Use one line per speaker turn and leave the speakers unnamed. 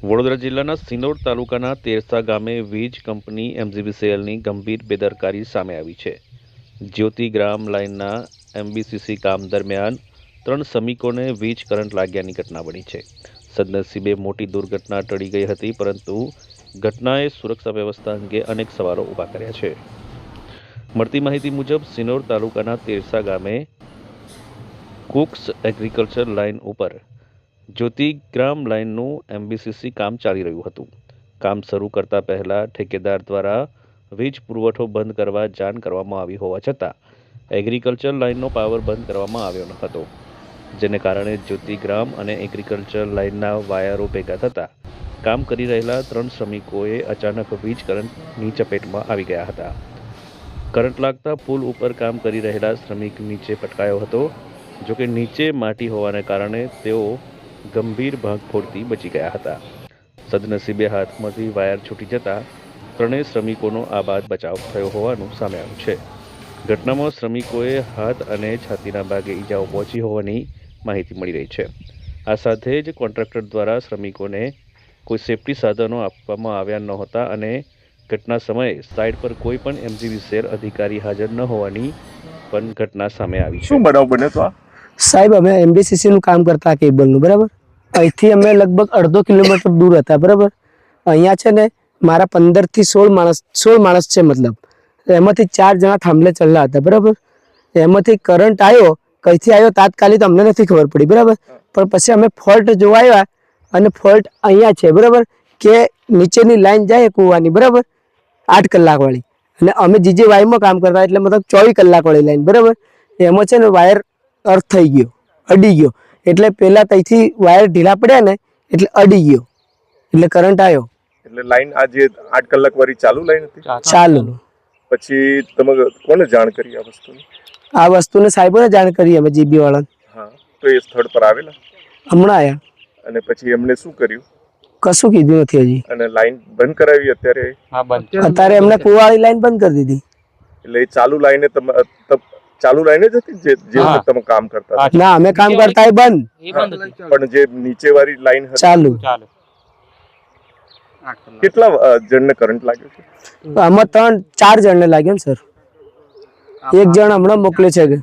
વડોદરા જિલ્લાના સિનોર તાલુકાના તેરસા ગામે વીજ કંપની એમજીવીસીએલની ગંભીર બેદરકારી સામે આવી છે. જ્યોતિ ગ્રામ લાઇનના એમબીસીસી કામ દરમિયાન 3 શ્રમિકોને વીજ કરંટ લાગ્યાની ઘટના બની છે. સદનસીબે મોટી દુર્ઘટના ટળી ગઈ હતી, પરંતુ ઘટનાએ સુરક્ષા વ્યવસ્થા અંગે અનેક સવાલો ઊભા કર્યા છે. મળતી માહિતી મુજબ સિનોર તાલુકાના તેરસા ગામે કુક્સ એગ્રીકલ્ચર લાઇન ઉપર જ્યોતિગ્રામ લાઇનનું એમબીસીસી કામ ચાલી રહ્યું હતું. કામ શરૂ કરતા પહેલા ઠેકેદાર દ્વારા વીજ પુરવઠો બંધ કરવા જાણ કરવામાં આવી હોવા છતાં એગ્રીકલ્ચર લાઇનનો પાવર બંધ કરવામાં આવ્યો ન હતો, જેને કારણે જ્યોતિગ્રામ અને એગ્રીકલ્ચર લાઇનના વાયરો ભેગા થતા કામ કરી રહેલા 3 શ્રમિકોએ અચાનક વીજ કરંટની ચપેટમાં આવી ગયા હતા. કરંટ લાગતા પુલ ઉપર કામ કરી રહેલા શ્રમિક નીચે પટકાયો હતો. જોકે નીચે માટી હોવાને કારણે તેઓ ગંભીર ભાંગફોડથી બચી ગયા હતા. સદનસીબે હાથમાંથી વાયર છૂટી જતા 3 શ્રમિકોનો આબાદ બચાવ થયો હોવાનું સામે આવ્યું છે. ઘટનામાં શ્રમિકોએ હાથ અને છાતીના ભાગે ઈજાઓ પહોંચી હોવાની માહિતી મળી રહી છે. આ સાથે જ કોન્ટ્રાક્ટર દ્વારા શ્રમિકોને કોઈ સેફ્ટી સાધનો આપવામાં આવ્યા નહોતા અને ઘટના સમયે સાઇટ પર કોઈ પણ એમજીવીસીએલ અધિકારી હાજર ન હોવાની પણ ઘટના સામે આવી છે.
શું બનાવ બન્યો તો?
સાહેબ, અમે એમબીસીસી નું કામ કરતા કેબલનું, બરાબર. અહીંથી અમે લગભગ અડધો કિલોમીટર દૂર હતા, બરાબર. અહીંયા છે ને મારા 15 થી 16 માણસ છે, મતલબ એમાંથી 4 જણા થાંભલે ચડેલા હતા, બરાબર. એમાંથી કરંટ આવ્યો, કઈથી આવ્યો તાત્કાલિક અમને નથી ખબર પડી, બરાબર. પણ પછી અમે ફોલ્ટ જોવા આવ્યા અને ફોલ્ટ અહીંયા છે, બરાબર, કે નીચેની લાઈન જાય કૂવાની, બરાબર, 8 કલાક વાળી, અને અમે જીજે વાયમાં કામ કરતા એટલે મતલબ 24 કલાક વાળી લાઈન, બરાબર. એમાં છે ને વાયર અર્થ થઈ ગયો, અડી ગયો, એટલે પેલા ત્યાંથી વાયર ઢીલા પડ્યા ને એટલે અડી ગયો, એટલે કરંટ આવ્યો.
એટલે લાઈન આજે 8 કલાક વાળી ચાલુ લાઈન હતી.
ચાલુ.
પછી તમે કોને જાણ કરી આ વસ્તુની?
આ વસ્તુને સાહેબોને જાણ કરી અમે જીબી વાળાને.
હા, તો એ સ્થળ પર આવેલા
હમણાં આવ્યા.
અને પછી એમને શું કર્યું?
કશું કીધું નથી હજી.
અને લાઈન બંધ કરાવી અત્યારે?
અત્યારે એમને કુવાવાળી લાઈન બંધ કરી દીધી.
એટલે એ ચાલુ લાઈને ચાલુ લાઈને જ હતી જે તમે કામ કરતા હતા?
ના, અમે કામ કરતા એ બંધ,
પણ જે નીચે વાળી લાઈન હતી
ચાલુ.
કેટલા જણને કરંટ લાગ્યો છે?
આમાં 3-4 જણને લાગ્યો ને સર. એક જણ હમણાં મોકલે છે કે